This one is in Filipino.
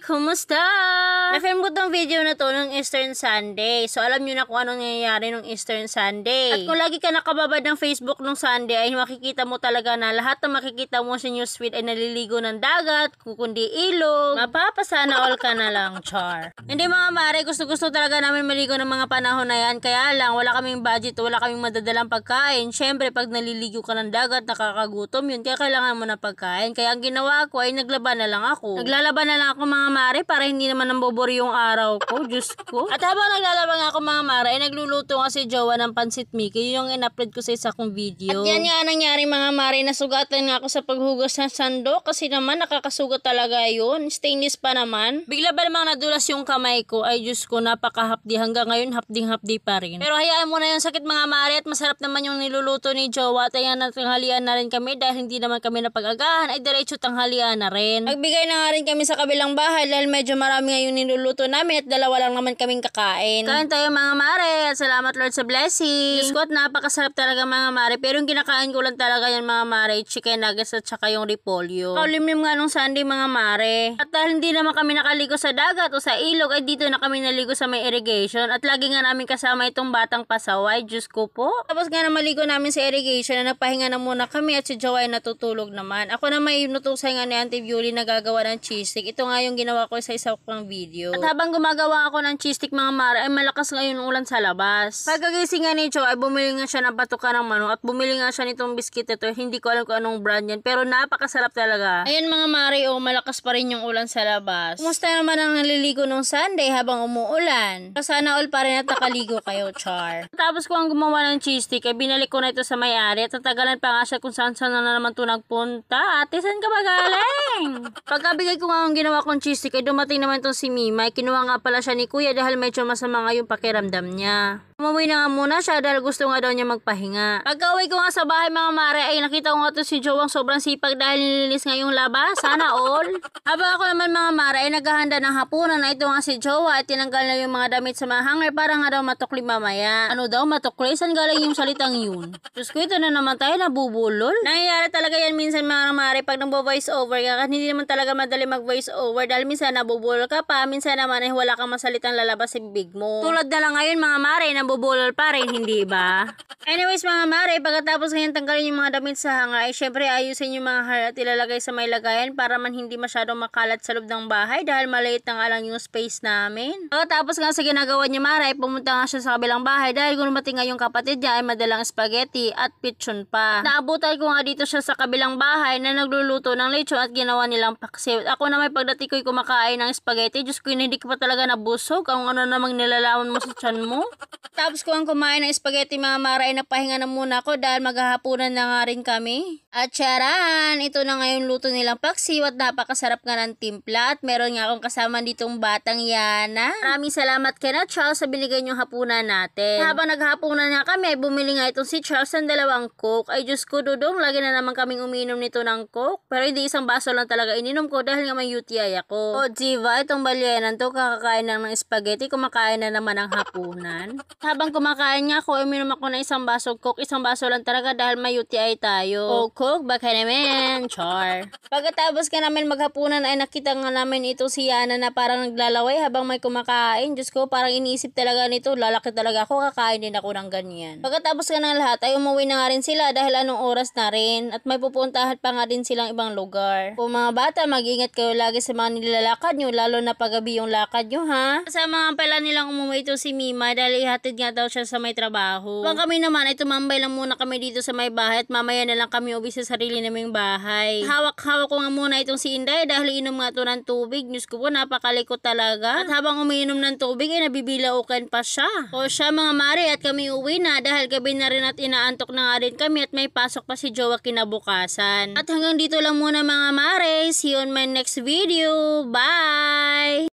Kumusta? Na-film ko tong video na to nung Eastern Sunday. So, alam nyo na kung anong nangyayari nung Eastern Sunday. At kung lagi ka nakababad ng Facebook nung Sunday, ay makikita mo talaga na lahat na makikita mo sa newsfeed ay naliligo ng dagat, kukundi ilog. Mapapasana all ka na lang, char. Hindi mga mare, gusto-gusto talaga namin maligo ng mga panahon na yan. Kaya lang, wala kaming budget, wala kaming madadalang pagkain. Siyempre, pag naliligo ka ng dagat, nakakagutom yun. Kaya kailangan mo na pagkain. Kaya ang ginawa ko ay naglaban na lang ako. Naglalaban na lang ako mga mare para hindi naman nambobor yung araw ko. Diyos ko. At habang naglalaban ako mga mare, ay nagluluto nga si Jowa ng pansit Mickey. Yun yung in-upload ko sa isa kong video. At yan nga nangyari mga mare, nasugatan nga ako sa paghugas ng sandok kasi naman nakakasugat talaga yun. Stainless pa naman. Bigla ba namang nadulas yung kamay ko? Ay Diyos ko, napakahapdi. Hanggang ngayon, hapding-hapdi pa rin. Pero hayaan mo na yung sakit mga mare at masarap naman yung niluluto ni Jowa. At ayan, tanghalian na rin kami dahil hindi naman kami napag-agahan. Ay diretso tanghalian na rin. Nagbigay na nga rin kami sa kabilang bahay dahil medyo marami nga yung niluluto namin at dalawa lang naman kaming kakain. Kain tayo mga mare at salamat Lord sa blessing. Diyos ko at napakasarap talaga mga mare. Pero yung kinakain ko lang talaga yan mga mare, chicken nuggets at saka yung repolyo. Kaulimlim nga nung Sunday mga mare. At dahil hindi naman kami nakaligo sa dagat o sa ilog ay dito na kami naligo sa may irrigation. At lagi nga namin kasama itong batang pasaway. Diyos ko po. Tapos nga na maligo namin sa irrigation na nagpahinga na muna kami at si Jowa ay natutulog naman. Ako na may nutusay nga ni Auntie Violi na gagawa ng cheese stick. Ito nga yung ginawa ko sa isa kong video. At habang gumagawa ako ng cheese stick mga mare ay malakas ngayon ulan sa labas. Pagkagising nga ni Jowa ay bumili nga siya ng batuka ng manok at bumili nga siya nitong biscuit ito. Hindi ko alam kung anong brand yan pero napakasarap talaga. Ayan mga mare, oh, malakas pa rin yung ulan sa labas. Kumusta naman ang naliligo nung Sunday habang umuulan? Sana all pa rin at nakaligo kayo, char. Tapos ko ang gumawa ng cheese stick ay binalik ko na ito sa may-ari at natagalan pa nga siya kung saan na naman ito nagpunta. Ate, saan ka ba galing? Pagkabigay ko nga ang ginawa kong cheese stick ay dumating naman itong si Mima. Kinuha nga pala siya ni Kuya dahil medyo masama nga yung pakiramdam niya. Umuwi na nga muna siya dahil gusto nga daw niya magpahinga. Pagka-uwi ko nga sa bahay mga mare ay nakita ko nga to si Jowa sobrang sipag dahil nilinis nga yung labas. Sana all. Habang ako naman mga mare ay naghahanda ng hapunan na ito nga si Jowa at tinanggal na yung mga damit sa mga hanger para nga daw matukli mamaya. Ano daw matukli? Saan galing yung salitang yun? Diyos ko, ito na naman tayo nabubulol. Nangyayari talaga yan minsan mga mare pag nagbo-voice over ka kasi hindi naman talaga madali mag-voice over dahil minsan nabubulol ka pa, minsan naman ay wala kang masalitang lalabas sa bibig mo. Tulad na lang ngayon mga mare nabubulol pa rin, hindi ba? Anyways mga mare, pagkatapos ngayon tanggalin yung mga damit sa hanger ay syempre ayusin yung mga hanger at ilalagay sa may lagayan para man hindi masyadong makalat sa loob ng bahay dahil maliit na nga lang yung space namin. Pagkatapos nga sa ginagawa niya mare ay pumunta nga siya sa kabilang bahay dahil gumating nga yung kapatid niya ay madalang spaghetti at pitchon pa. Naabutan ko nga dito siya sa kabilang bahay na nagluluto ng lechon at ginawa nilang paksiw. Ako na may pagdating ko'y kumakain ng spaghetti. Diyos ko, hindi ka pa talaga nabusog. Ang ano namang nilalaman mo sa tiyan mo. Tapos ko ang kumain ng spaghetti mga mara ay napahinga na muna ako dahil maghahapunan na nga rin kami. At charan, ito na ngayon luto nilang paksiw at napakasarap nga ng timpla at meron nga akong kasama ditong batang Yana. Maraming salamat kay na Charles sa binigay niyong hapunan natin. Habang naghapunan nga kami, bumili nga itong si Charles ng 2 Coke. Ay Diyos ko dudong, lagi na naman kaming uminom nito ng Coke. Pero hindi isang baso lang talaga ininom ko dahil nga may UTI ako. O diva, itong balyenan to kakakain lang ng spaghetti, kumakain na naman ng hapunan. Habang kumakain nga ako, uminom ako ng isang baso Coke. Isang baso lang talaga dahil may UTI tayo. O Coke, baka naman, char. Pagkatapos ka namin maghapunan ay nakita nga namin ito si Yana na parang naglalaway habang may kumakain. Diyos ko, parang iniisip talaga nito, lalaki talaga ako, kakain din ako ng ganyan. Pagkatapos ka ng lahat ay umuwi na nga rin sila dahil anong oras na rin at may pupuntahan pa nga din silang ibang lugar. Kung mga bata, mag-ingat kayo lagi sa mga nilalakad nyo, lalo na paggabi yung lakad nyo ha. Kasama nga pala nilang umuwi ito si Mima dahil ihatid nga daw siya sa may trabaho. Kung kami naman ay tumambay lang muna kami dito sa may bahay at mamaya na lang kami uwi sa sarili naming bahay. Hawak-hawak ko nga muna itong si Inday dahil inom nga ito ng tubig. Diyos ko po, napakalikot talaga. At habang umiinom ng tubig ay nabibilaukan pa siya. O siya mga mare at kami uwi na dahil gabi na rin at inaantok na nga rin kami at may pasok pa si Jowa kinabukasan. At hanggang dito lang muna mga mare. See you on my next video. Bye!